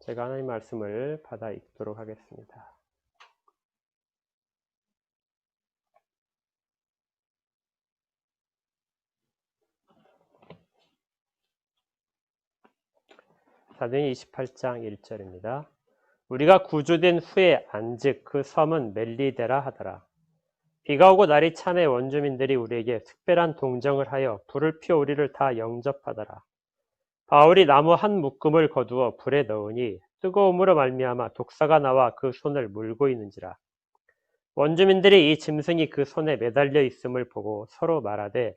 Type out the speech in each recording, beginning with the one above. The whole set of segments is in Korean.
제가 하나님 말씀을 받아 읽도록 하겠습니다. 사도행 28장 1절입니다. 우리가 구조된 후에 안즉 그 섬은 멜리데라 하더라. 비가 오고 날이 참에 원주민들이 우리에게 특별한 동정을 하여 불을 피워 우리를 다 영접하더라. 바울이 나무 한 묶음을 거두어 불에 넣으니 뜨거움으로 말미암아 독사가 나와 그 손을 물고 있는지라. 원주민들이 이 짐승이 그 손에 매달려 있음을 보고 서로 말하되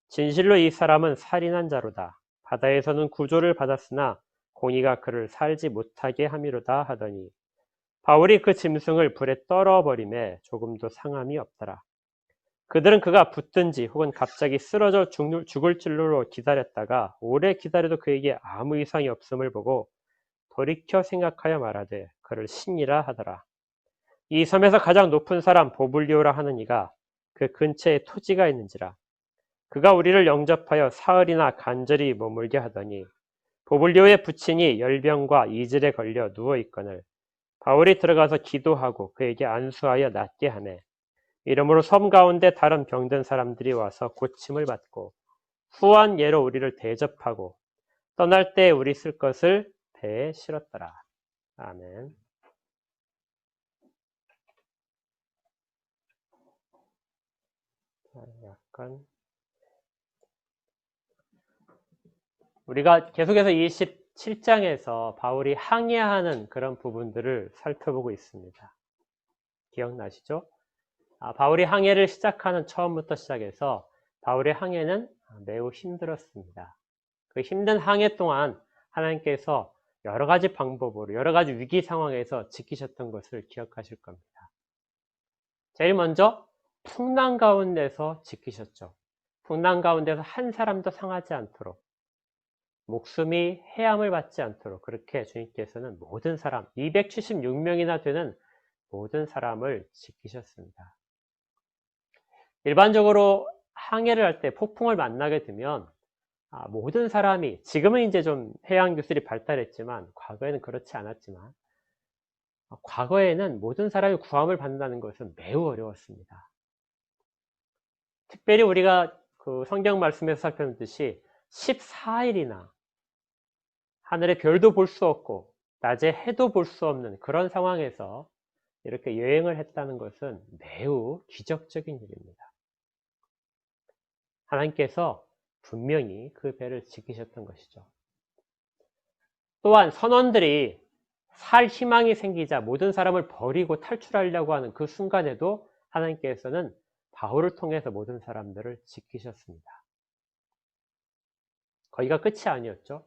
진실로 이 사람은 살인한 자로다. 바다에서는 구조를 받았으나 공의가 그를 살지 못하게 함이로다 하더니 바울이 그 짐승을 불에 떨어버림에 조금도 상함이 없더라. 그들은 그가 붙든지 혹은 갑자기 쓰러져 죽을 줄로 기다렸다가 오래 기다려도 그에게 아무 이상이 없음을 보고 돌이켜 생각하여 말하되 그를 신이라 하더라. 이 섬에서 가장 높은 사람 보블리오라 하는 이가 그 근처에 토지가 있는지라. 그가 우리를 영접하여 사흘이나 간절히 머물게 하더니 보블리오의 부친이 열병과 이질에 걸려 누워 있거늘 바울이 들어가서 기도하고 그에게 안수하여 낫게 하매 이러므로 섬 가운데 다른 병든 사람들이 와서 고침을 받고 후한 예로 우리를 대접하고 떠날 때 우리 쓸 것을 배에 실었더라. 아멘. 약간 우리가 계속해서 27장에서 바울이 항해하는 그런 부분들을 살펴보고 있습니다. 기억나시죠? 바울이 항해를 시작하는 처음부터 시작해서 바울의 항해는 매우 힘들었습니다. 그 힘든 항해 동안 하나님께서 여러 가지 방법으로 여러 가지 위기 상황에서 지키셨던 것을 기억하실 겁니다. 제일 먼저 풍랑 가운데서 지키셨죠. 풍랑 가운데서 한 사람도 상하지 않도록 목숨이 해함을 받지 않도록 그렇게 주님께서는 모든 사람 276명이나 되는 모든 사람을 지키셨습니다. 일반적으로 항해를 할 때 폭풍을 만나게 되면 모든 사람이 지금은 이제 좀 해양 기술이 발달했지만 과거에는 그렇지 않았지만 과거에는 모든 사람이 구함을 받는다는 것은 매우 어려웠습니다. 특별히 우리가 그 성경 말씀에서 살펴봤듯이 14일이나 하늘의 별도 볼 수 없고 낮에 해도 볼 수 없는 그런 상황에서 이렇게 여행을 했다는 것은 매우 기적적인 일입니다. 하나님께서 분명히 그 배를 지키셨던 것이죠. 또한 선원들이 살 희망이 생기자 모든 사람을 버리고 탈출하려고 하는 그 순간에도 하나님께서는 바울을 통해서 모든 사람들을 지키셨습니다. 거기가 끝이 아니었죠.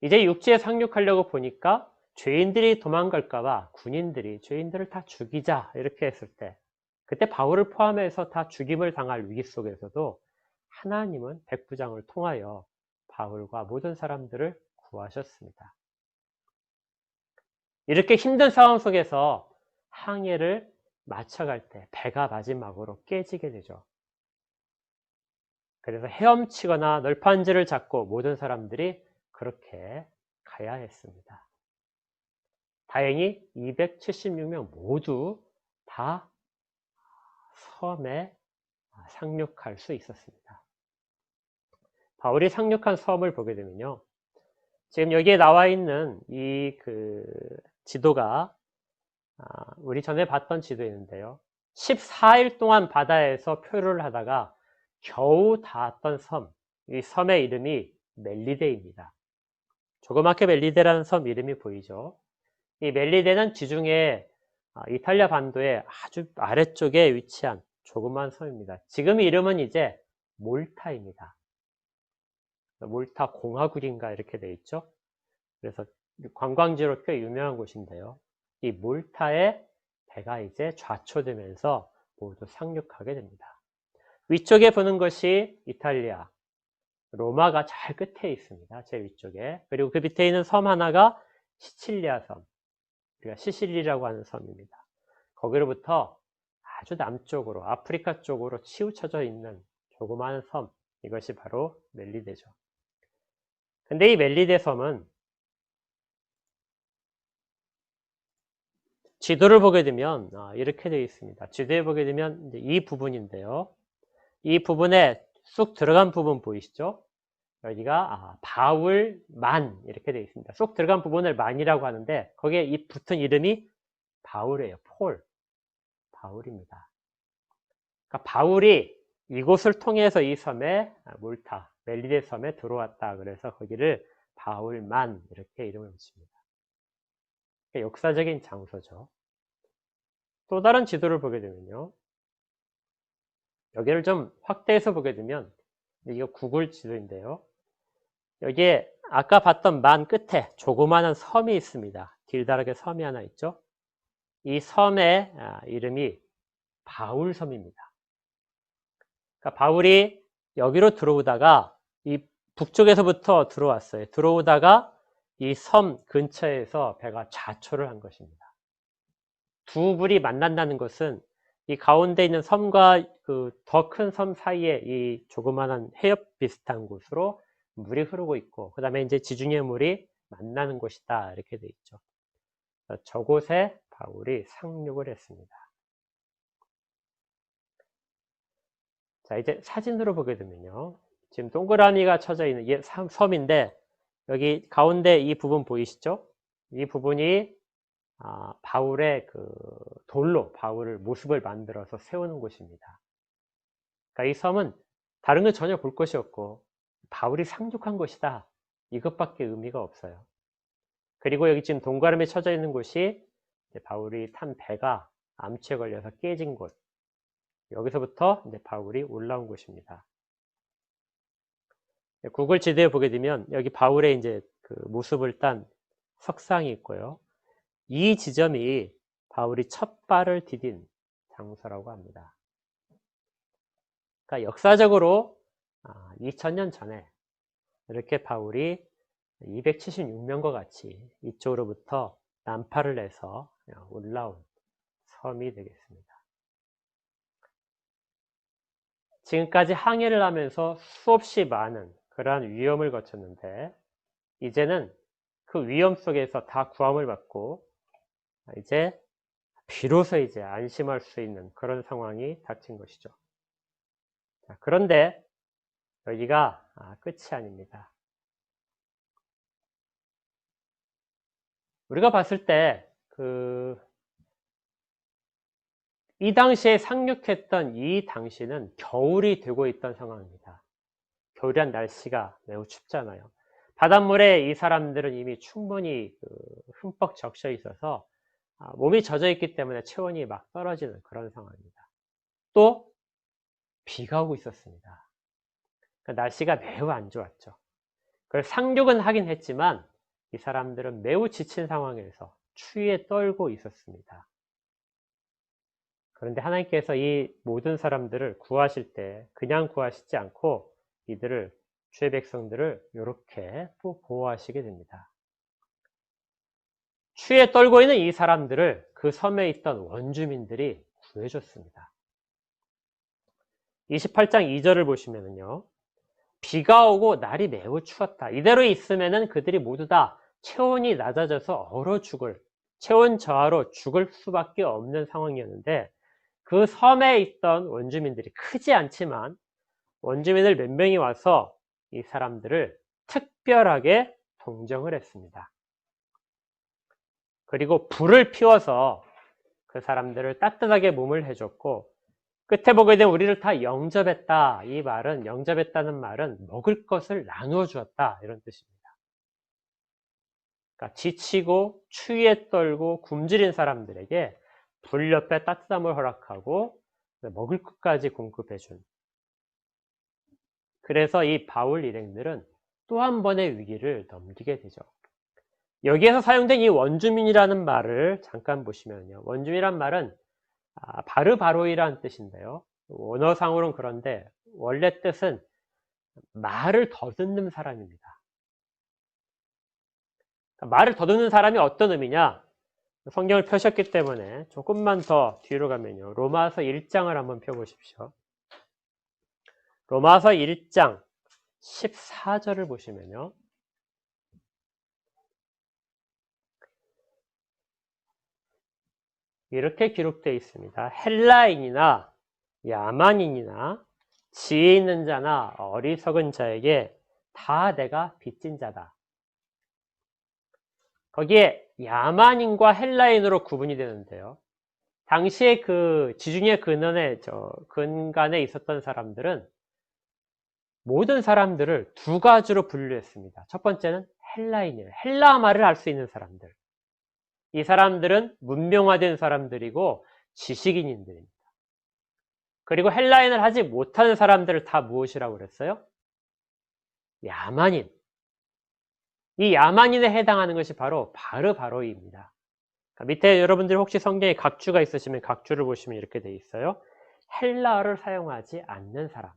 이제 육지에 상륙하려고 보니까 죄인들이 도망갈까봐 군인들이 죄인들을 다 죽이자 이렇게 했을 때 그때 바울을 포함해서 다 죽임을 당할 위기 속에서도 하나님은 백부장을 통하여 바울과 모든 사람들을 구하셨습니다. 이렇게 힘든 상황 속에서 항해를 마쳐갈 때 배가 마지막으로 깨지게 되죠. 그래서 헤엄치거나 널판지를 잡고 모든 사람들이 그렇게 가야 했습니다. 다행히 276명 모두 다 섬에 상륙할 수 있었습니다. 바울이 상륙한 섬을 보게 되면요. 지금 여기에 나와 있는 이 지도가 우리 전에 봤던 지도였는데요. 14일 동안 바다에서 표류를 하다가 겨우 닿았던 섬, 이 섬의 이름이 멜리데입니다. 조그맣게 멜리데라는 섬 이름이 보이죠. 이 멜리데는 지중해 이탈리아 반도의 아주 아래쪽에 위치한 조그만 섬입니다. 지금 이름은 이제 몰타입니다. 몰타 공화국인가 이렇게 되어 있죠. 그래서 관광지로 꽤 유명한 곳인데요. 이 몰타에 배가 이제 좌초되면서 모두 상륙하게 됩니다. 위쪽에 보는 것이 이탈리아, 로마가 잘 끝에 있습니다. 제일 위쪽에. 그리고 그 밑에 있는 섬 하나가 시칠리아 섬, 우리가 시실리라고 하는 섬입니다. 거기로부터 아주 남쪽으로 아프리카 쪽으로 치우쳐져 있는 조그마한 섬, 이것이 바로 멜리데죠. 근데 이 멜리데 섬은 지도를 보게 되면 이렇게 되어 있습니다. 지도에 보게 되면 이제 이 부분인데요. 이 부분에 쑥 들어간 부분 보이시죠? 여기가 바울만 이렇게 되어 있습니다. 쑥 들어간 부분을 만이라고 하는데 거기에 이 붙은 이름이 바울이에요. 바울입니다. 그러니까 바울이 이곳을 통해서 이 섬에 몰타, 멜리데 섬에 들어왔다. 그래서 거기를 바울만 이렇게 이름을 붙입니다. 그러니까 역사적인 장소죠. 또 다른 지도를 보게 되면요. 여기를 좀 확대해서 보게 되면 이거 구글 지도인데요. 여기에 아까 봤던 만 끝에 조그마한 섬이 있습니다. 길다랗게 섬이 하나 있죠. 이 섬의 이름이 바울섬입니다. 그러니까 바울이 여기로 들어오다가 이 북쪽에서부터 들어왔어요. 들어오다가 이 섬 근처에서 배가 좌초를 한 것입니다. 두 불이 만난다는 것은 이 가운데 있는 섬과 그 더 큰 섬 사이에 이 조그마한 해협 비슷한 곳으로 물이 흐르고 있고, 그 다음에 이제 지중해 물이 만나는 곳이다. 이렇게 돼 있죠. 저곳에 바울이 상륙을 했습니다. 자, 이제 사진으로 보게 되면요. 지금 동그라미가 쳐져 있는 이게 섬인데, 여기 가운데 이 부분 보이시죠? 이 부분이 바울의 그 돌로 바울을 모습을 만들어서 세우는 곳입니다. 그러니까 이 섬은 다른 건 전혀 볼 것이 없고 바울이 상륙한 곳이다. 이것밖에 의미가 없어요. 그리고 여기 지금 동그라미 쳐져 있는 곳이 바울이 탄 배가 암초에 걸려서 깨진 곳. 여기서부터 이제 바울이 올라온 곳입니다. 구글 지도에 보게 되면 여기 바울의 이제 그 모습을 딴 석상이 있고요. 이 지점이 바울이 첫 발을 디딘 장소라고 합니다. 그러니까 역사적으로 2000년 전에 이렇게 바울이 276명과 같이 이쪽으로부터 난파를 해서 올라온 섬이 되겠습니다. 지금까지 항해를 하면서 수없이 많은 그러한 위험을 거쳤는데 이제는 그 위험 속에서 다 구함을 받고 이제 비로소 이제 안심할 수 있는 그런 상황이 닥친 것이죠. 자, 그런데 여기가 끝이 아닙니다. 우리가 봤을 때 이 당시에 상륙했던 이 당시는 겨울이 되고 있던 상황입니다. 겨울이란 날씨가 매우 춥잖아요. 바닷물에 이 사람들은 이미 충분히 흠뻑 적셔 있어서 몸이 젖어 있기 때문에 체온이 막 떨어지는 그런 상황입니다. 또 비가 오고 있었습니다. 그러니까 날씨가 매우 안 좋았죠. 그래서 상륙은 하긴 했지만 이 사람들은 매우 지친 상황에서 추위에 떨고 있었습니다. 그런데 하나님께서 이 모든 사람들을 구하실 때 그냥 구하시지 않고 이들을 주의 백성들을 이렇게 보호하시게 됩니다. 추위에 떨고 있는 이 사람들을 그 섬에 있던 원주민들이 구해줬습니다. 28장 2절을 보시면요. 비가 오고 날이 매우 추웠다. 이대로 있으면은 그들이 모두 다 체온이 낮아져서 얼어 죽을, 체온 저하로 죽을 수밖에 없는 상황이었는데 그 섬에 있던 원주민들이 크지 않지만 원주민들 몇 명이 와서 이 사람들을 특별하게 동정을 했습니다. 그리고 불을 피워서 그 사람들을 따뜻하게 몸을 해줬고 끝에 보게 되면 우리를 다 영접했다. 이 말은 영접했다는 말은 먹을 것을 나누어 주었다 이런 뜻입니다. 그러니까 지치고 추위에 떨고 굶주린 사람들에게 불 옆에 따뜻함을 허락하고 먹을 것까지 공급해 준. 그래서 이 바울 일행들은 또 한 번의 위기를 넘기게 되죠. 여기에서 사용된 이 원주민이라는 말을 잠깐 보시면요. 원주민이란 말은 바르바로이라는 뜻인데요. 원어상으로는 그런데 원래 뜻은 말을 더듬는 사람입니다. 말을 더듬는 사람이 어떤 의미냐? 성경을 펴셨기 때문에 조금만 더 뒤로 가면요. 로마서 1장을 한번 펴보십시오. 로마서 1장 14절을 보시면요. 이렇게 기록되어 있습니다. 헬라인이나 야만인이나 지혜 있는 자나 어리석은 자에게 다 내가 빚진 자다. 거기에 야만인과 헬라인으로 구분이 되는데요. 당시에 그 지중해 근간에 있었던 사람들은 모든 사람들을 두 가지로 분류했습니다. 첫 번째는 헬라인이에요. 헬라 말을 할 수 있는 사람들. 이 사람들은 문명화된 사람들이고 지식인들입니다. 그리고 헬라인을 하지 못하는 사람들을 다 무엇이라고 그랬어요? 야만인. 이 야만인에 해당하는 것이 바로 바르바로이입니다. 밑에 여러분들이 혹시 성경에 각주가 있으시면 각주를 보시면 이렇게 되어 있어요. 헬라어를 사용하지 않는 사람.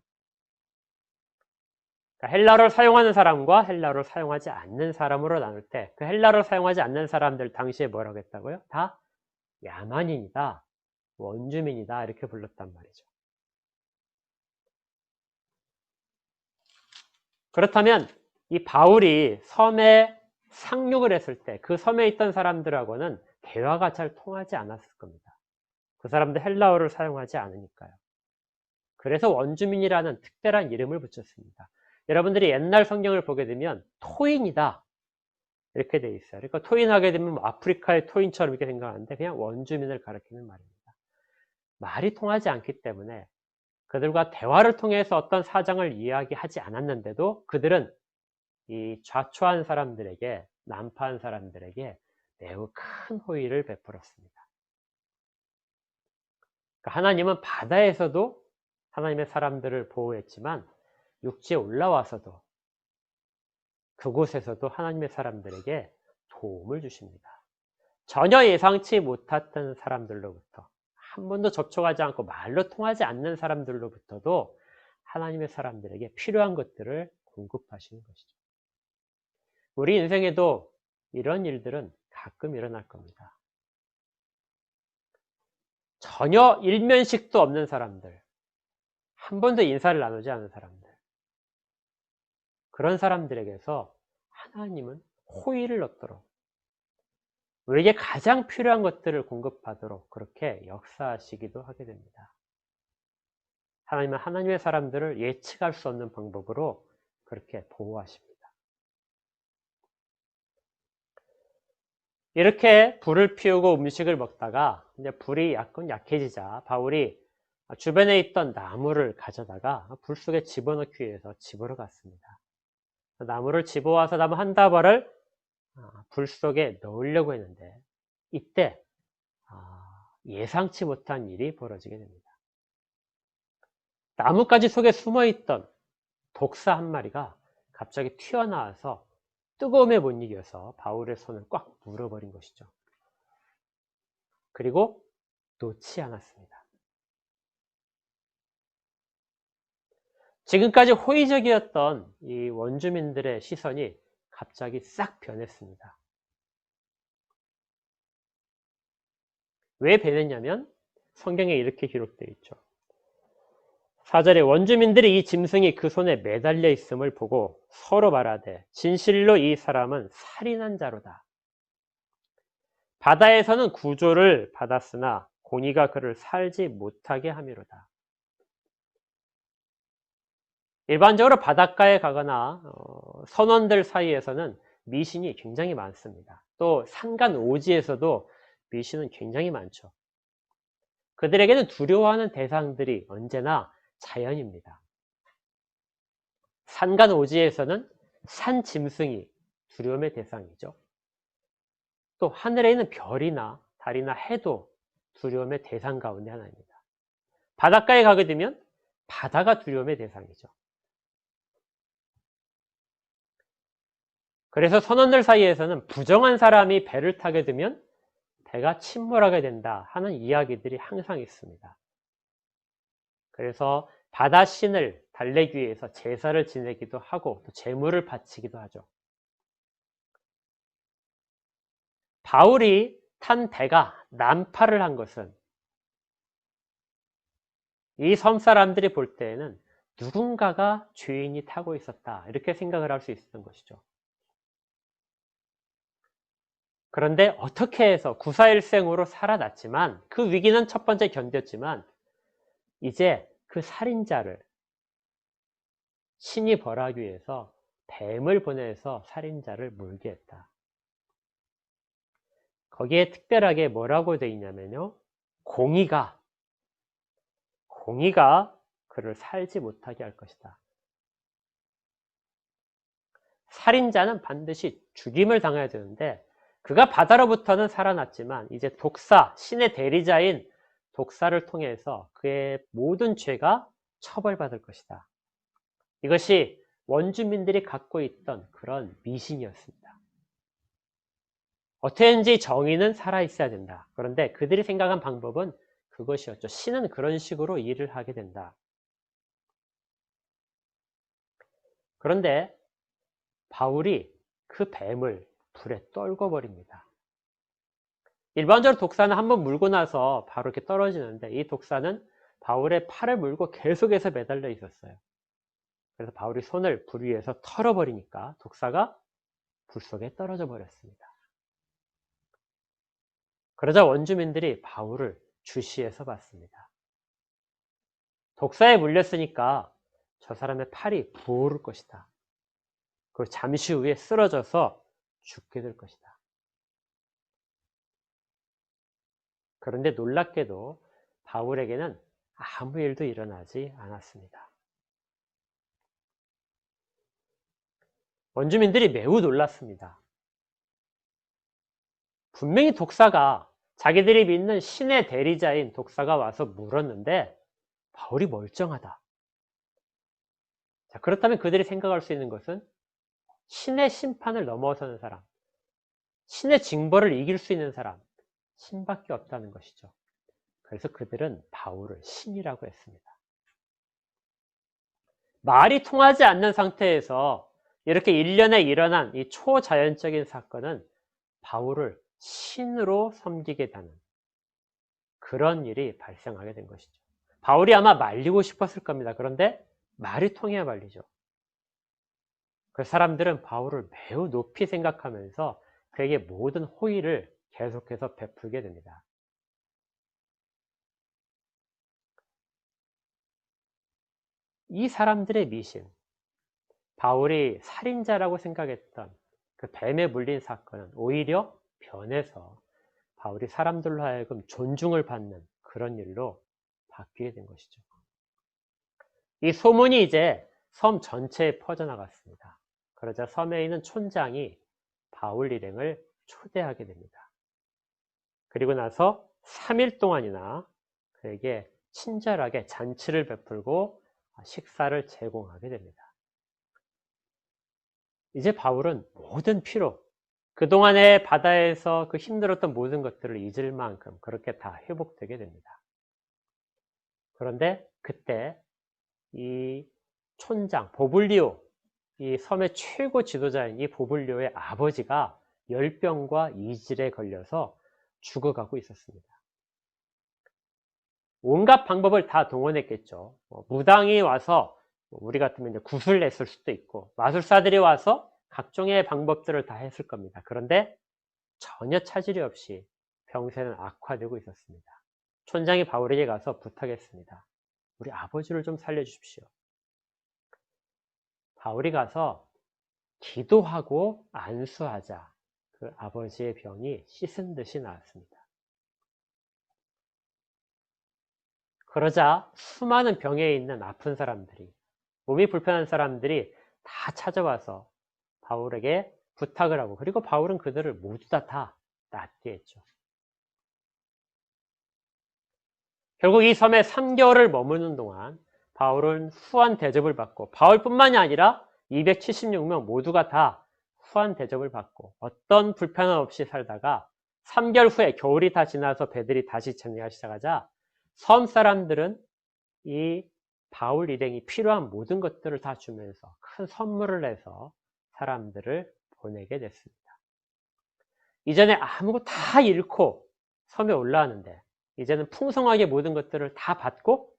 그러니까 헬라어를 사용하는 사람과 헬라어를 사용하지 않는 사람으로 나눌 때 그 헬라어를 사용하지 않는 사람들 당시에 뭐라고 했다고요? 다 야만인이다, 원주민이다 이렇게 불렀단 말이죠. 그렇다면 이 바울이 섬에 상륙을 했을 때 그 섬에 있던 사람들하고는 대화가 잘 통하지 않았을 겁니다. 그 사람들 헬라어를 사용하지 않으니까요. 그래서 원주민이라는 특별한 이름을 붙였습니다. 여러분들이 옛날 성경을 보게 되면 토인이다 이렇게 돼 있어요. 그러니까 토인하게 되면 아프리카의 토인처럼 이렇게 생각하는데 그냥 원주민을 가리키는 말입니다. 말이 통하지 않기 때문에 그들과 대화를 통해서 어떤 사정을 이야기하지 않았는데도 그들은 이 좌초한 사람들에게, 난파한 사람들에게 매우 큰 호의를 베풀었습니다. 그러니까 하나님은 바다에서도 하나님의 사람들을 보호했지만 육지에 올라와서도 그곳에서도 하나님의 사람들에게 도움을 주십니다. 전혀 예상치 못했던 사람들로부터, 한 번도 접촉하지 않고 말로 통하지 않는 사람들로부터도 하나님의 사람들에게 필요한 것들을 공급하시는 것이죠. 우리 인생에도 이런 일들은 가끔 일어날 겁니다. 전혀 일면식도 없는 사람들, 한 번도 인사를 나누지 않은 사람들, 그런 사람들에게서 하나님은 호의를 얻도록, 우리에게 가장 필요한 것들을 공급하도록 그렇게 역사하시기도 하게 됩니다. 하나님은 하나님의 사람들을 예측할 수 없는 방법으로 그렇게 보호하십니다. 이렇게 불을 피우고 음식을 먹다가 이제 불이 약간 약해지자 바울이 주변에 있던 나무를 가져다가 불 속에 집어넣기 위해서 집으러 갔습니다. 나무를 집어와서 나무 한 다발을 불 속에 넣으려고 했는데 이때 예상치 못한 일이 벌어지게 됩니다. 나뭇가지 속에 숨어있던 독사 한 마리가 갑자기 튀어나와서 뜨거움에 못 이겨서 바울의 손을 꽉 물어버린 것이죠. 그리고 놓지 않았습니다. 지금까지 호의적이었던 이 원주민들의 시선이 갑자기 싹 변했습니다. 왜 변했냐면 성경에 이렇게 기록되어 있죠. 4절에 원주민들이 이 짐승이 그 손에 매달려 있음을 보고 서로 말하되 진실로 이 사람은 살인한 자로다. 바다에서는 구조를 받았으나 공의가 그를 살지 못하게 함이로다. 일반적으로 바닷가에 가거나 선원들 사이에서는 미신이 굉장히 많습니다. 또 산간 오지에서도 미신은 굉장히 많죠. 그들에게는 두려워하는 대상들이 언제나 자연입니다. 산간 오지에서는 산 짐승이 두려움의 대상이죠. 또 하늘에 있는 별이나 달이나 해도 두려움의 대상 가운데 하나입니다. 바닷가에 가게 되면 바다가 두려움의 대상이죠. 그래서 선원들 사이에서는 부정한 사람이 배를 타게 되면 배가 침몰하게 된다 하는 이야기들이 항상 있습니다. 그래서 바다신을 달래기 위해서 제사를 지내기도 하고 또 제물을 바치기도 하죠. 바울이 탄 배가 난파를 한 것은 이 섬 사람들이 볼 때에는 누군가가 죄인이 타고 있었다 이렇게 생각을 할 수 있었던 것이죠. 그런데 어떻게 해서 구사일생으로 살아났지만 그 위기는 첫 번째 견뎠지만 이제 그 살인자를 신이 벌하기 위해서 뱀을 보내서 살인자를 물게 했다. 거기에 특별하게 뭐라고 되어 있냐면요. 공의가 그를 살지 못하게 할 것이다. 살인자는 반드시 죽임을 당해야 되는데 그가 바다로부터는 살아났지만 이제 독사, 신의 대리자인 독사를 통해서 그의 모든 죄가 처벌받을 것이다. 이것이 원주민들이 갖고 있던 그런 미신이었습니다. 어떻게든지 정의는 살아있어야 된다. 그런데 그들이 생각한 방법은 그것이었죠. 신은 그런 식으로 일을 하게 된다. 그런데 바울이 그 뱀을 불에 떨궈 버립니다. 일반적으로 독사는 한번 물고 나서 바로 이렇게 떨어지는데 이 독사는 바울의 팔을 물고 계속해서 매달려 있었어요. 그래서 바울이 손을 불 위에서 털어버리니까 독사가 불 속에 떨어져 버렸습니다. 그러자 원주민들이 바울을 주시해서 봤습니다. 독사에 물렸으니까 저 사람의 팔이 부을 것이다. 그리고 잠시 후에 쓰러져서 죽게 될 것이다. 그런데 놀랍게도 바울에게는 아무 일도 일어나지 않았습니다. 원주민들이 매우 놀랐습니다. 분명히 독사가 자기들이 믿는 신의 대리자인 독사가 와서 물었는데 바울이 멀쩡하다. 자, 그렇다면 그들이 생각할 수 있는 것은 신의 심판을 넘어서는 사람, 신의 징벌을 이길 수 있는 사람, 신밖에 없다는 것이죠. 그래서 그들은 바울을 신이라고 했습니다. 말이 통하지 않는 상태에서 이렇게 1년에 일어난 이 초자연적인 사건은 바울을 신으로 섬기게 되는 그런 일이 발생하게 된 것이죠. 바울이 아마 말리고 싶었을 겁니다. 그런데 말이 통해야 말리죠. 그 사람들은 바울을 매우 높이 생각하면서 그에게 모든 호의를 계속해서 베풀게 됩니다. 이 사람들의 미신, 바울이 살인자라고 생각했던 그 뱀에 물린 사건은 오히려 변해서 바울이 사람들로 하여금 존중을 받는 그런 일로 바뀌게 된 것이죠. 이 소문이 이제 섬 전체에 퍼져나갔습니다. 그러자 섬에 있는 촌장이 바울 일행을 초대하게 됩니다. 그리고 나서 3일 동안이나 그에게 친절하게 잔치를 베풀고 식사를 제공하게 됩니다. 이제 바울은 모든 피로, 그동안의 바다에서 그 힘들었던 모든 것들을 잊을 만큼 그렇게 다 회복되게 됩니다. 그런데 그때 이 촌장, 보블리오, 이 섬의 최고 지도자인 이 보블리오의 아버지가 열병과 이질에 걸려서 죽어가고 있었습니다. 온갖 방법을 다 동원했겠죠. 무당이 와서 우리 같으면 이제 굿을 냈을 수도 있고, 마술사들이 와서 각종의 방법들을 다 했을 겁니다. 그런데 전혀 차질이 없이 병세는 악화되고 있었습니다. 촌장이 바울에게 가서 부탁했습니다. 우리 아버지를 좀 살려주십시오. 바울이 가서 기도하고 안수하자 그 아버지의 병이 씻은 듯이 나았습니다. 그러자 수많은 병에 있는 아픈 사람들이, 몸이 불편한 사람들이 다 찾아와서 바울에게 부탁을 하고, 그리고 바울은 그들을 모두 다 낫게 했죠. 결국 이 섬에 3개월을 머무는 동안 바울은 후한 대접을 받고, 바울뿐만이 아니라 276명 모두가 다 후한 대접을 받고 어떤 불편함 없이 살다가 3개월 후에 겨울이 다 지나서 배들이 다시 정리하기 시작하자 섬 사람들은 이 바울 일행이 필요한 모든 것들을 다 주면서 큰 선물을 내서 사람들을 보내게 됐습니다. 이전에 아무것도 다 잃고 섬에 올라왔는데 이제는 풍성하게 모든 것들을 다 받고,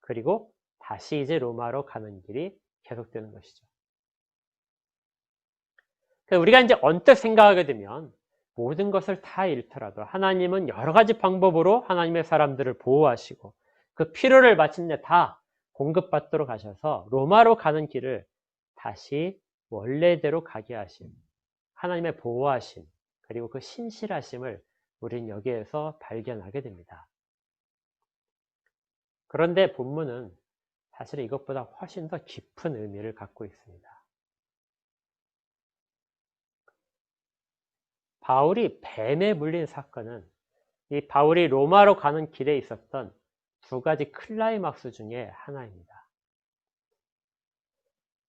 그리고 다시 이제 로마로 가는 길이 계속되는 것이죠. 우리가 이제 언뜻 생각하게 되면 모든 것을 다 잃더라도 하나님은 여러 가지 방법으로 하나님의 사람들을 보호하시고 그 필요를 마침내 다 공급받도록 하셔서 로마로 가는 길을 다시 원래대로 가게 하심, 하나님의 보호하심, 그리고 그 신실하심을 우린 여기에서 발견하게 됩니다. 그런데 본문은 사실 이것보다 훨씬 더 깊은 의미를 갖고 있습니다. 바울이 뱀에 물린 사건은 이 바울이 로마로 가는 길에 있었던 두 가지 클라이막스 중에 하나입니다.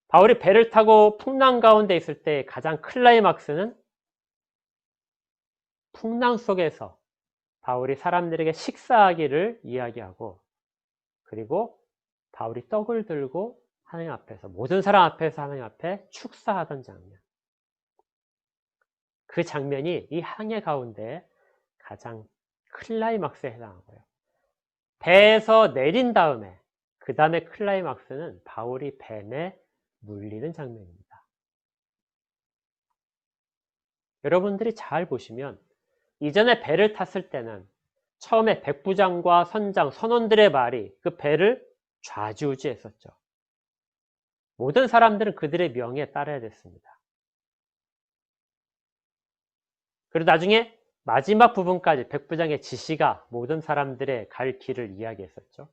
바울이 배를 타고 풍랑 가운데 있을 때 가장 클라이막스는 풍랑 속에서 바울이 사람들에게 식사하기를 이야기하고, 그리고 바울이 떡을 들고 하나님 앞에서, 모든 사람 앞에서 하나님 앞에 축사하던 장면. 그 장면이 이 항해 가운데 가장 클라이막스에 해당하고요. 배에서 내린 다음에 그 다음에 클라이막스는 바울이 뱀에 물리는 장면입니다. 여러분들이 잘 보시면 이전에 배를 탔을 때는 처음에 백부장과 선장, 선원들의 말이 그 배를 좌지우지했었죠. 모든 사람들은 그들의 명에 따라야 됐습니다. 그리고 나중에 마지막 부분까지 백부장의 지시가 모든 사람들의 갈 길을 이야기했었죠.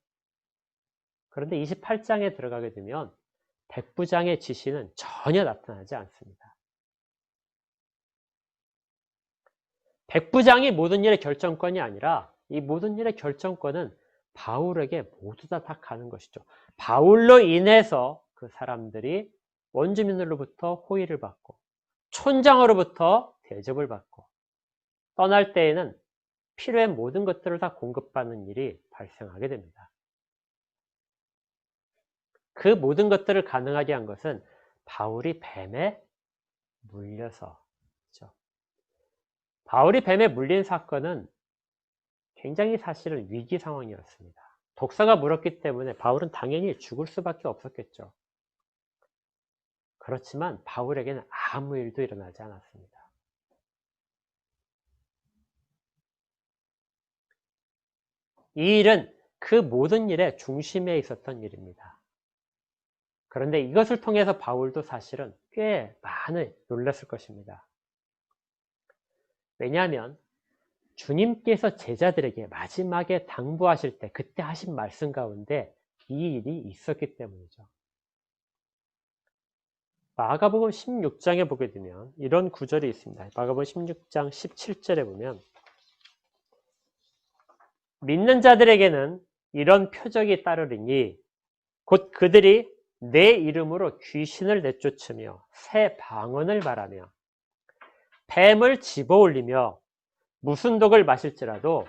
그런데 28장에 들어가게 되면 백부장의 지시는 전혀 나타나지 않습니다. 백부장이 모든 일의 결정권이 아니라 이 모든 일의 결정권은 바울에게 모두 다 가는 것이죠. 바울로 인해서 그 사람들이 원주민들로부터 호의를 받고 촌장으로부터 대접을 받고 떠날 때에는 필요한 모든 것들을 다 공급받는 일이 발생하게 됩니다. 그 모든 것들을 가능하게 한 것은 바울이 뱀에 물려서죠. 바울이 뱀에 물린 사건은 굉장히 사실은 위기 상황이었습니다. 독사가 물었기 때문에 바울은 당연히 죽을 수밖에 없었겠죠. 그렇지만 바울에게는 아무 일도 일어나지 않았습니다. 이 일은 그 모든 일의 중심에 있었던 일입니다. 그런데 이것을 통해서 바울도 사실은 꽤 많이 놀랐을 것입니다. 왜냐하면 주님께서 제자들에게 마지막에 당부하실 때 그때 하신 말씀 가운데 이 일이 있었기 때문이죠. 마가복음 16장에 보게 되면 이런 구절이 있습니다. 마가복음 16장 17절에 보면 믿는 자들에게는 이런 표적이 따르리니 곧 그들이 내 이름으로 귀신을 내쫓으며 새 방언을 말하며 뱀을 집어올리며 무슨 독을 마실지라도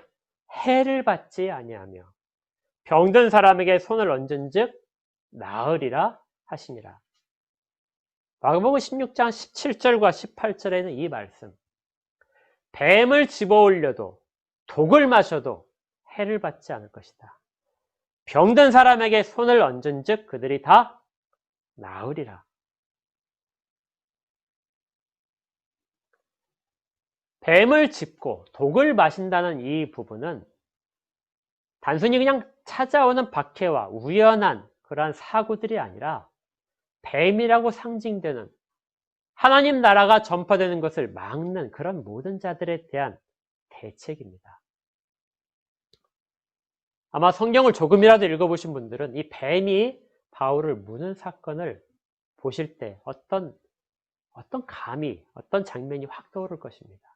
해를 받지 아니하며 병든 사람에게 손을 얹은즉 나으리라 하시니라. 마가복음 16장 17절과 18절에는 이 말씀, 뱀을 집어올려도 독을 마셔도 해를 받지 않을 것이다. 병든 사람에게 손을 얹은즉 그들이 다 나으리라. 뱀을 짚고 독을 마신다는 이 부분은 단순히 그냥 찾아오는 박해와 우연한 그러한 사고들이 아니라 뱀이라고 상징되는 하나님 나라가 전파되는 것을 막는 그런 모든 자들에 대한 대책입니다. 아마 성경을 조금이라도 읽어보신 분들은 이 뱀이 바울을 무는 사건을 보실 때 어떤 감이, 어떤 장면이 확 떠오를 것입니다.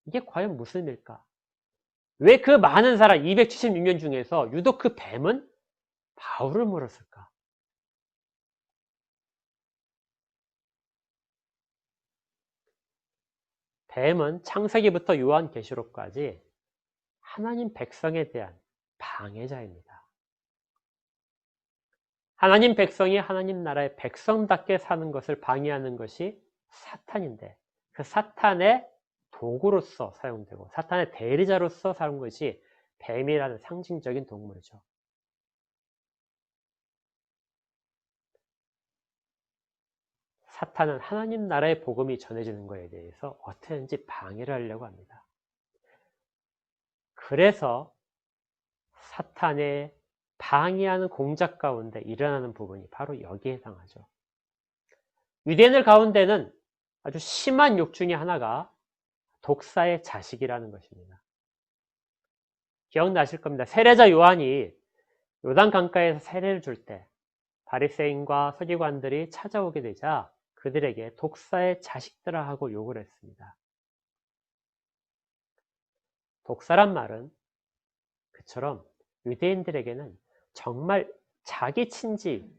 이게 과연 무슨 일일까? 왜 그 많은 사람 276년 중에서 유독 그 뱀은 바울을 물었을까? 뱀은 창세기부터 요한계시록까지 하나님 백성에 대한 방해자입니다. 하나님 백성이 하나님 나라의 백성답게 사는 것을 방해하는 것이 사탄인데 그 사탄의 도구로서 사용되고 사탄의 대리자로서 사는 것이 뱀이라는 상징적인 동물이죠. 사탄은 하나님 나라의 복음이 전해지는 것에 대해서 어떻게든지 방해를 하려고 합니다. 그래서 사탄의 방해하는 공작 가운데 일어나는 부분이 바로 여기에 해당하죠. 유대인들 가운데는 아주 심한 욕 중에 하나가 독사의 자식이라는 것입니다. 기억나실 겁니다. 세례자 요한이 요단 강가에서 세례를 줄 때 바리새인과 서기관들이 찾아오게 되자 그들에게 독사의 자식들아 하고 욕을 했습니다. 독사란 말은 그처럼 유대인들에게는 정말 자기 친지,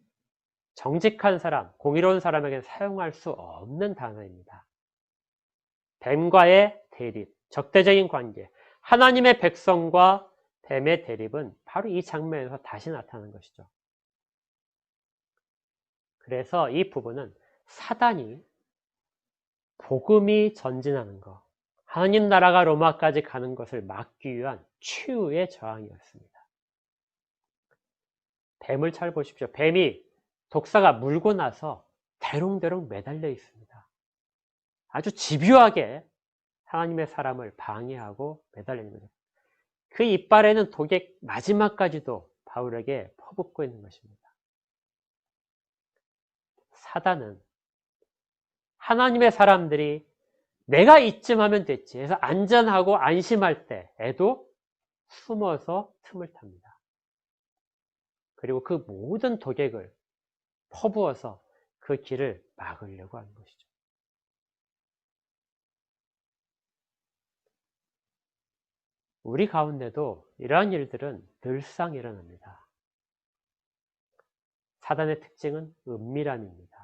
정직한 사람, 공의로운 사람에게 사용할 수 없는 단어입니다. 뱀과의 대립, 적대적인 관계, 하나님의 백성과 뱀의 대립은 바로 이 장면에서 다시 나타나는 것이죠. 그래서 이 부분은 사단이 복음이 전진하는 것, 하나님 나라가 로마까지 가는 것을 막기 위한 최후의 저항이었습니다. 뱀을 잘 보십시오. 뱀이 독사가 물고 나서 대롱대롱 매달려 있습니다. 아주 집요하게 하나님의 사람을 방해하고 매달리는 거죠. 그 이빨에는 독의 마지막까지도 바울에게 퍼붓고 있는 것입니다. 사단은 하나님의 사람들이 내가 이쯤 하면 됐지 해서 안전하고 안심할 때에도 숨어서 틈을 탑니다. 그리고 그 모든 독액을 퍼부어서 그 길을 막으려고 하는 것이죠. 우리 가운데도 이러한 일들은 늘상 일어납니다. 사단의 특징은 은밀함입니다.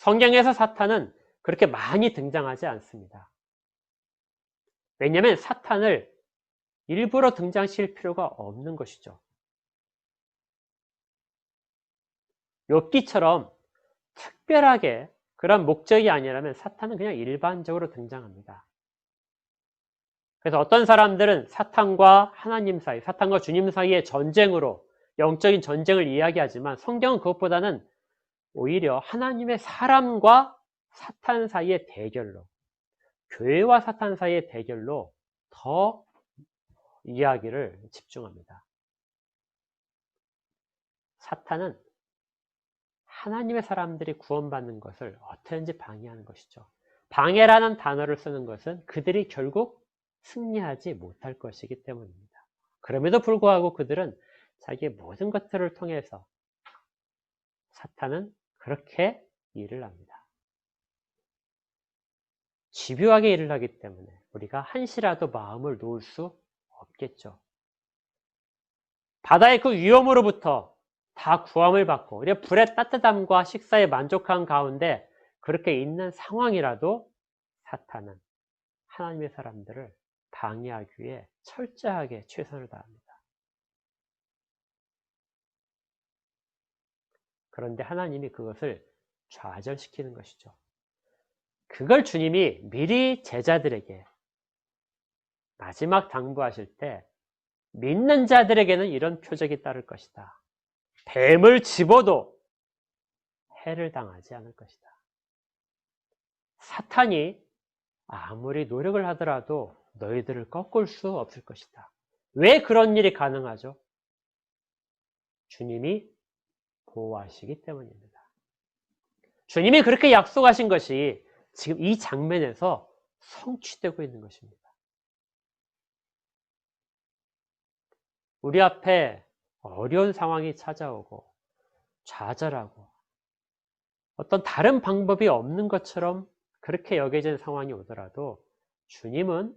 성경에서 사탄은 그렇게 많이 등장하지 않습니다. 왜냐하면 사탄을 일부러 등장시킬 필요가 없는 것이죠. 욥기처럼 특별하게 그런 목적이 아니라면 사탄은 그냥 일반적으로 등장합니다. 그래서 어떤 사람들은 사탄과 하나님 사이, 사탄과 주님 사이의 전쟁으로 영적인 전쟁을 이야기하지만 성경은 그것보다는 오히려 하나님의 사람과 사탄 사이의 대결로, 교회와 사탄 사이의 대결로 더 이야기를 집중합니다. 사탄은 하나님의 사람들이 구원받는 것을 어떻게든지 방해하는 것이죠. 방해라는 단어를 쓰는 것은 그들이 결국 승리하지 못할 것이기 때문입니다. 그럼에도 불구하고 그들은 자기의 모든 것들을 통해서 사탄은 그렇게 일을 합니다. 집요하게 일을 하기 때문에 우리가 한시라도 마음을 놓을 수 없겠죠. 바다의 그 위험으로부터 다 구함을 받고 우리가 불의 따뜻함과 식사에 만족한 가운데 그렇게 있는 상황이라도 사탄은 하나님의 사람들을 방해하기 위해 철저하게 최선을 다합니다. 그런데 하나님이 그것을 좌절시키는 것이죠. 그걸 주님이 미리 제자들에게 마지막 당부하실 때 믿는 자들에게는 이런 표적이 따를 것이다. 뱀을 집어도 해를 당하지 않을 것이다. 사탄이 아무리 노력을 하더라도 너희들을 꺾을 수 없을 것이다. 왜 그런 일이 가능하죠? 주님이 보호하시기 때문입니다. 주님이 그렇게 약속하신 것이 지금 이 장면에서 성취되고 있는 것입니다. 우리 앞에 어려운 상황이 찾아오고 좌절하고 어떤 다른 방법이 없는 것처럼 그렇게 여겨진 상황이 오더라도 주님은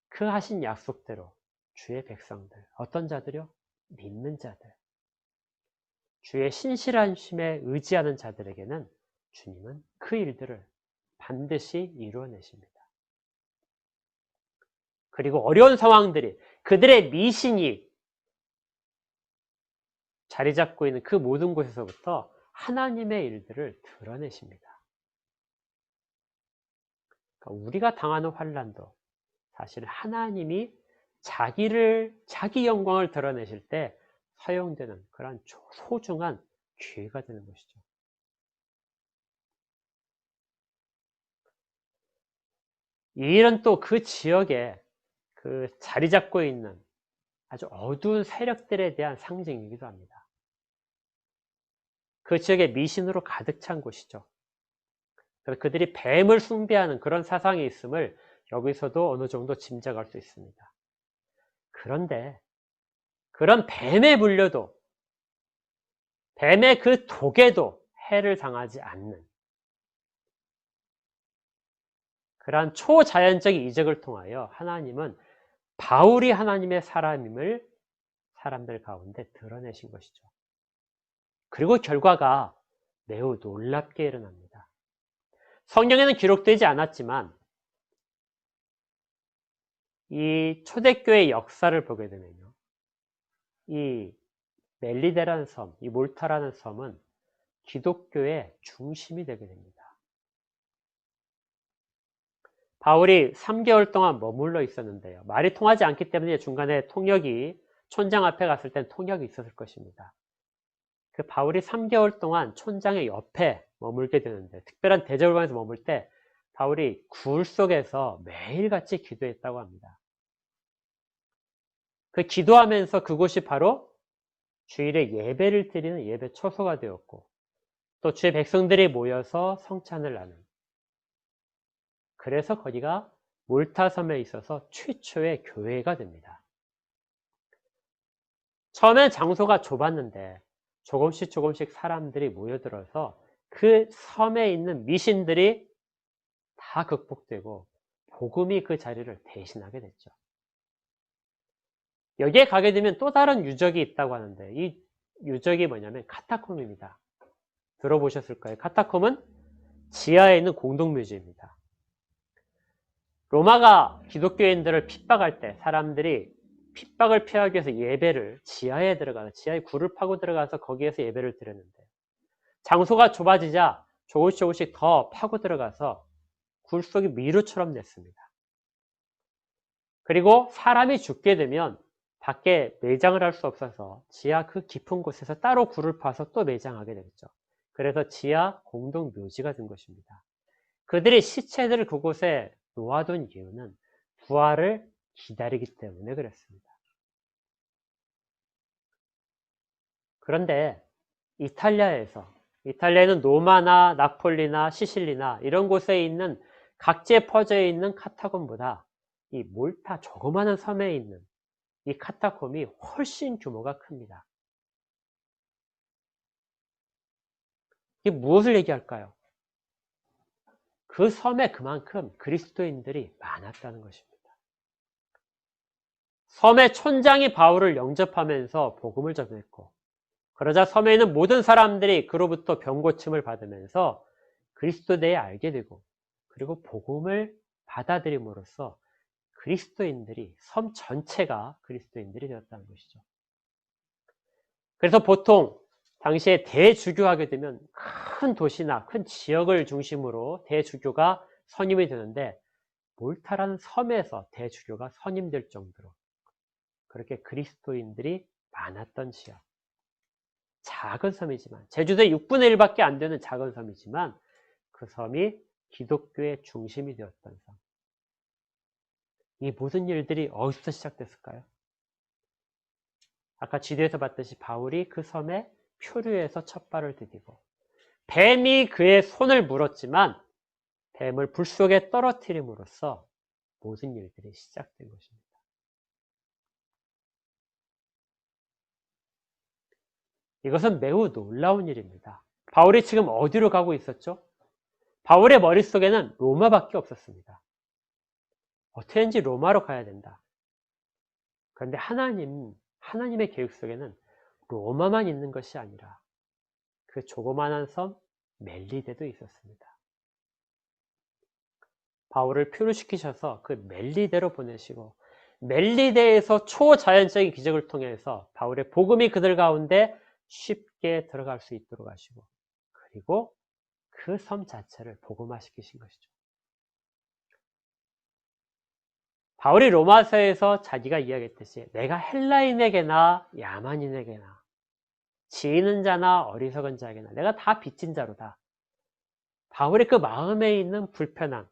그 하신 약속대로 주의 백성들, 어떤 자들이요? 믿는 자들, 주의 신실한 심에 의지하는 자들에게는 주님은 그 일들을 반드시 이루어내십니다. 그리고 어려운 상황들이 그들의 미신이 자리 잡고 있는 그 모든 곳에서부터 하나님의 일들을 드러내십니다. 그러니까 우리가 당하는 환난도 사실 하나님이 자기 영광을 드러내실 때 사용되는 그런 소중한 기회가 되는 것이죠. 이 일은 또 그 지역에 그 자리 잡고 있는 아주 어두운 세력들에 대한 상징이기도 합니다. 그 지역에 미신으로 가득 찬 곳이죠. 그래서 그들이 뱀을 숭배하는 그런 사상이 있음을 여기서도 어느 정도 짐작할 수 있습니다. 그런데 그런 뱀에 물려도 뱀의 그 독에도 해를 당하지 않는 그러한 초자연적인 이적을 통하여 하나님은 바울이 하나님의 사람임을 사람들 가운데 드러내신 것이죠. 그리고 결과가 매우 놀랍게 일어납니다. 성경에는 기록되지 않았지만 이 초대교회의 역사를 보게 되면요. 이 멜리데라는 섬, 이 몰타라는 섬은 기독교의 중심이 되게 됩니다. 바울이 3개월 동안 머물러 있었는데요. 말이 통하지 않기 때문에 중간에 통역이 촌장 앞에 갔을 땐 통역이 있었을 것입니다. 그 바울이 3개월 동안 촌장의 옆에 머물게 되는데 특별한 대접을 받아서 머물 때 바울이 굴 속에서 매일같이 기도했다고 합니다. 그 기도하면서 그곳이 바로 주일에 예배를 드리는 예배 처소가 되었고 또 주의 백성들이 모여서 성찬을 나눈 그래서 거기가 몰타섬에 있어서 최초의 교회가 됩니다. 처음엔 장소가 좁았는데 조금씩 사람들이 모여들어서 그 섬에 있는 미신들이 다 극복되고 복음이 그 자리를 대신하게 됐죠. 여기에 가게 되면 또 다른 유적이 있다고 하는데 이 유적이 뭐냐면 카타콤입니다. 들어보셨을까요? 카타콤은 지하에 있는 공동묘지입니다. 로마가 기독교인들을 핍박할 때 사람들이 핍박을 피하기 위해서 예배를 지하에 들어가서 지하에 굴을 파고 들어가서 거기에서 예배를 드렸는데 장소가 좁아지자 조금씩 더 파고 들어가서 굴 속이 미루처럼 됐습니다. 그리고 사람이 죽게 되면 밖에 매장을 할 수 없어서 지하 그 깊은 곳에서 따로 굴을 파서 또 매장하게 되겠죠. 그래서 지하 공동묘지가 된 것입니다. 그들이 시체들을 그곳에 놓아둔 이유는 부활을 기다리기 때문에 그랬습니다. 그런데 이탈리아에는 로마나 나폴리나 시실리나 이런 곳에 있는 각지에 퍼져 있는 카타콤보다 이 몰타 조그마한 섬에 있는 이 카타콤이 훨씬 규모가 큽니다. 이게 무엇을 얘기할까요? 그 섬에 그만큼 그리스도인들이 많았다는 것입니다. 섬의 촌장이 바울을 영접하면서 복음을 전했고 그러자 섬에 있는 모든 사람들이 그로부터 병고침을 받으면서 그리스도에 대해 알게 되고 그리고 복음을 받아들임으로써 그리스도인들이 섬 전체가 그리스도인들이 되었다는 것이죠. 그래서 보통 당시에 대주교하게 되면 큰 도시나 큰 지역을 중심으로 대주교가 선임이 되는데 몰타라는 섬에서 대주교가 선임될 정도로 그렇게 그리스도인들이 많았던 지역. 작은 섬이지만 제주도의 6분의 1밖에 안 되는 작은 섬이지만 그 섬이 기독교의 중심이 되었던 섬. 이 모든 일들이 어디서 시작됐을까요? 아까 지도에서 봤듯이 바울이 그 섬에 표류해서 첫 발을 디디고 뱀이 그의 손을 물었지만 뱀을 불 속에 떨어뜨림으로써 모든 일들이 시작된 것입니다. 이것은 매우 놀라운 일입니다. 바울이 지금 어디로 가고 있었죠? 바울의 머릿속에는 로마밖에 없었습니다. 어떻게든지 로마로 가야 된다. 그런데 하나님의 계획 속에는 로마만 있는 것이 아니라 그 조그만한 섬 멜리데도 있었습니다. 바울을 표류시키셔서 그 멜리데로 보내시고 멜리데에서 초자연적인 기적을 통해서 바울의 복음이 그들 가운데 쉽게 들어갈 수 있도록 하시고 그리고 그 섬 자체를 복음화시키신 것이죠. 바울이 로마서에서 자기가 이야기했듯이 내가 헬라인에게나 야만인에게나 지혜있는 자나 어리석은 자에게나 내가 다 빚진 자로다. 바울의 그 마음에 있는 불편함,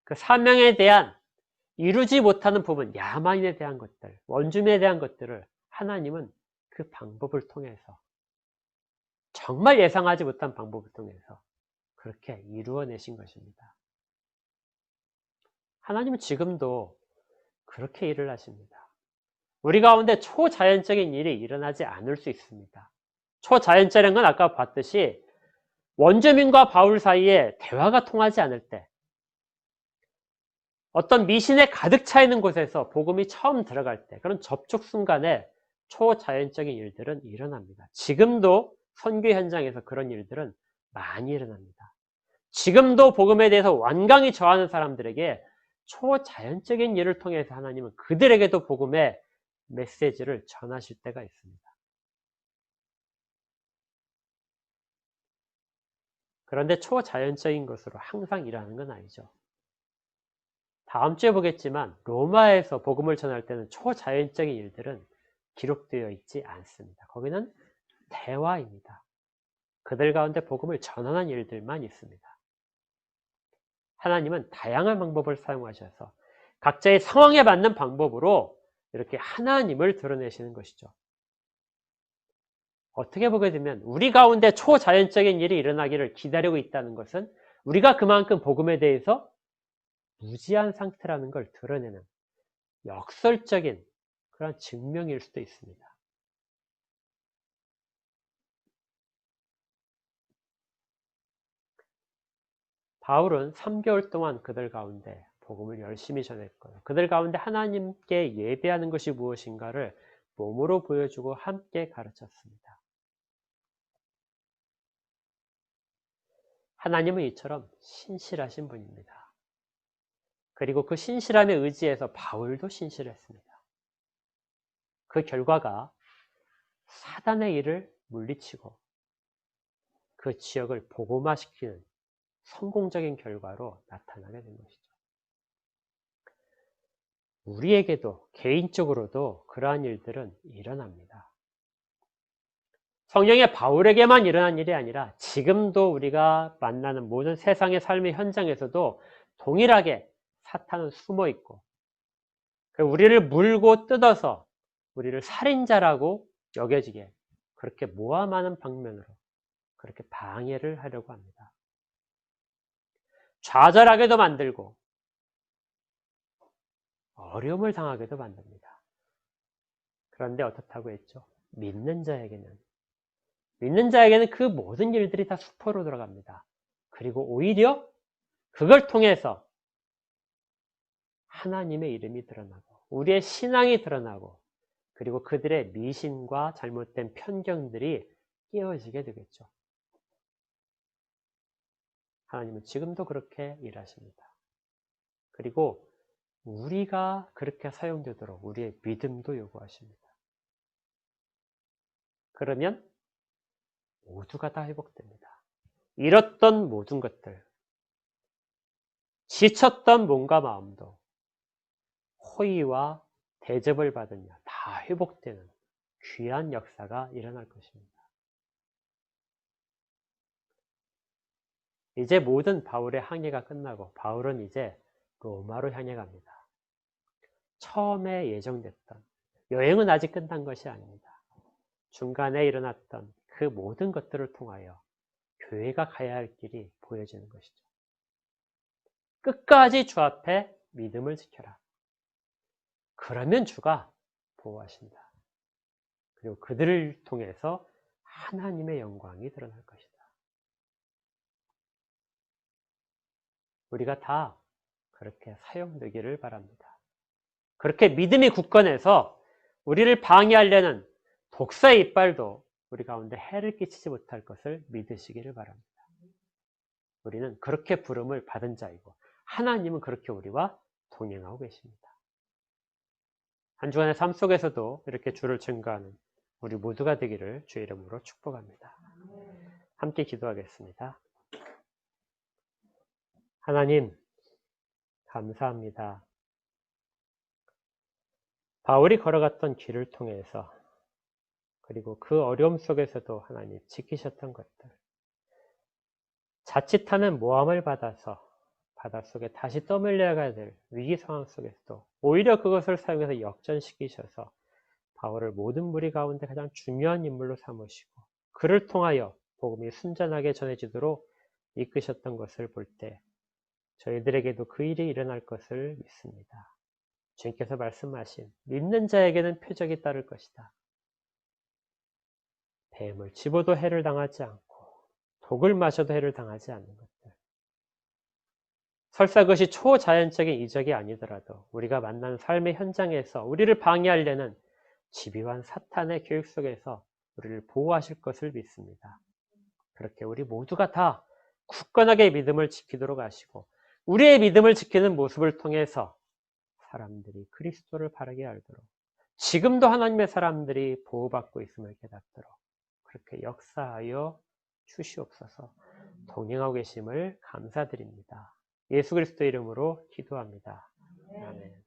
그 사명에 대한 이루지 못하는 부분, 야만인에 대한 것들, 원주민에 대한 것들을 하나님은 그 방법을 통해서 정말 예상하지 못한 방법을 통해서 그렇게 이루어내신 것입니다. 하나님은 지금도 그렇게 일을 하십니다. 우리 가운데 초자연적인 일이 일어나지 않을 수 있습니다. 초자연적인 건 아까 봤듯이 원주민과 바울 사이에 대화가 통하지 않을 때, 어떤 미신에 가득 차 있는 곳에서 복음이 처음 들어갈 때, 그런 접촉 순간에 초자연적인 일들은 일어납니다. 지금도 선교 현장에서 그런 일들은 많이 일어납니다. 지금도 복음에 대해서 완강히 저하는 사람들에게 초자연적인 일을 통해서 하나님은 그들에게도 복음의 메시지를 전하실 때가 있습니다. 그런데 초자연적인 것으로 항상 일하는 건 아니죠. 다음 주에 보겠지만 로마에서 복음을 전할 때는 초자연적인 일들은 기록되어 있지 않습니다. 거기는 대화입니다. 그들 가운데 복음을 전하는 일들만 있습니다. 하나님은 다양한 방법을 사용하셔서 각자의 상황에 맞는 방법으로 이렇게 하나님을 드러내시는 것이죠. 어떻게 보게 되면 우리 가운데 초자연적인 일이 일어나기를 기다리고 있다는 것은 우리가 그만큼 복음에 대해서 무지한 상태라는 걸 드러내는 역설적인 그런 증명일 수도 있습니다. 바울은 3개월 동안 그들 가운데 복음을 열심히 전했고요. 그들 가운데 하나님께 예배하는 것이 무엇인가를 몸으로 보여주고 함께 가르쳤습니다. 하나님은 이처럼 신실하신 분입니다. 그리고 그 신실함에 의지해서 바울도 신실했습니다. 그 결과가 사단의 일을 물리치고 그 지역을 복음화시키는 성공적인 결과로 나타나게 된 것이죠. 우리에게도 개인적으로도 그러한 일들은 일어납니다. 성령의 바울에게만 일어난 일이 아니라 지금도 우리가 만나는 모든 세상의 삶의 현장에서도 동일하게 사탄은 숨어 있고 우리를 물고 뜯어서 우리를 살인자라고 여겨지게 그렇게 모함하는 방면으로 그렇게 방해를 하려고 합니다. 좌절하게도 만들고 어려움을 당하게도 만듭니다. 그런데 어떻다고 했죠? 믿는 자에게는 그 모든 일들이 다 수포로 들어갑니다. 그리고 오히려 그걸 통해서 하나님의 이름이 드러나고 우리의 신앙이 드러나고 그리고 그들의 미신과 잘못된 편견들이 깨어지게 되겠죠. 하나님은 지금도 그렇게 일하십니다. 그리고 우리가 그렇게 사용되도록 우리의 믿음도 요구하십니다. 그러면 모두가 다 회복됩니다. 잃었던 모든 것들, 지쳤던 몸과 마음도 호의와 대접을 받으며 다 회복되는 귀한 역사가 일어날 것입니다. 이제 모든 바울의 항해가 끝나고 바울은 이제 로마로 향해 갑니다. 처음에 예정됐던 여행은 아직 끝난 것이 아닙니다. 중간에 일어났던 그 모든 것들을 통하여 교회가 가야 할 길이 보여지는 것이죠. 끝까지 주 앞에 믿음을 지켜라. 그러면 주가 보호하신다. 그리고 그들을 통해서 하나님의 영광이 드러날 것이다. 우리가 다 그렇게 사용되기를 바랍니다. 그렇게 믿음이 굳건해서 우리를 방해하려는 독사의 이빨도 우리 가운데 해를 끼치지 못할 것을 믿으시기를 바랍니다. 우리는 그렇게 부름을 받은 자이고 하나님은 그렇게 우리와 동행하고 계십니다. 한 주간의 삶 속에서도 이렇게 주를 증거하는 우리 모두가 되기를 주의 이름으로 축복합니다. 함께 기도하겠습니다. 하나님, 감사합니다. 바울이 걸어갔던 길을 통해서 그리고 그 어려움 속에서도 하나님 지키셨던 것들, 자칫하면 모함을 받아서 바닷속에 다시 떠밀려가야 될 위기 상황 속에서도 오히려 그것을 사용해서 역전시키셔서 바울을 모든 무리 가운데 가장 중요한 인물로 삼으시고 그를 통하여 복음이 순전하게 전해지도록 이끄셨던 것을 볼 때 저희들에게도 그 일이 일어날 것을 믿습니다. 주님께서 말씀하신 믿는 자에게는 표적이 따를 것이다. 뱀을 집어도 해를 당하지 않고 독을 마셔도 해를 당하지 않는 것들. 설사 그것이 초자연적인 이적이 아니더라도 우리가 만난 삶의 현장에서 우리를 방해하려는 집요한 사탄의 교육 속에서 우리를 보호하실 것을 믿습니다. 그렇게 우리 모두가 다 굳건하게 믿음을 지키도록 하시고 우리의 믿음을 지키는 모습을 통해서 사람들이 그리스도를 바르게 알도록 지금도 하나님의 사람들이 보호받고 있음을 깨닫도록 그렇게 역사하여 주시옵소서. 동행하고 계심을 감사드립니다. 예수 그리스도 이름으로 기도합니다. 아멘.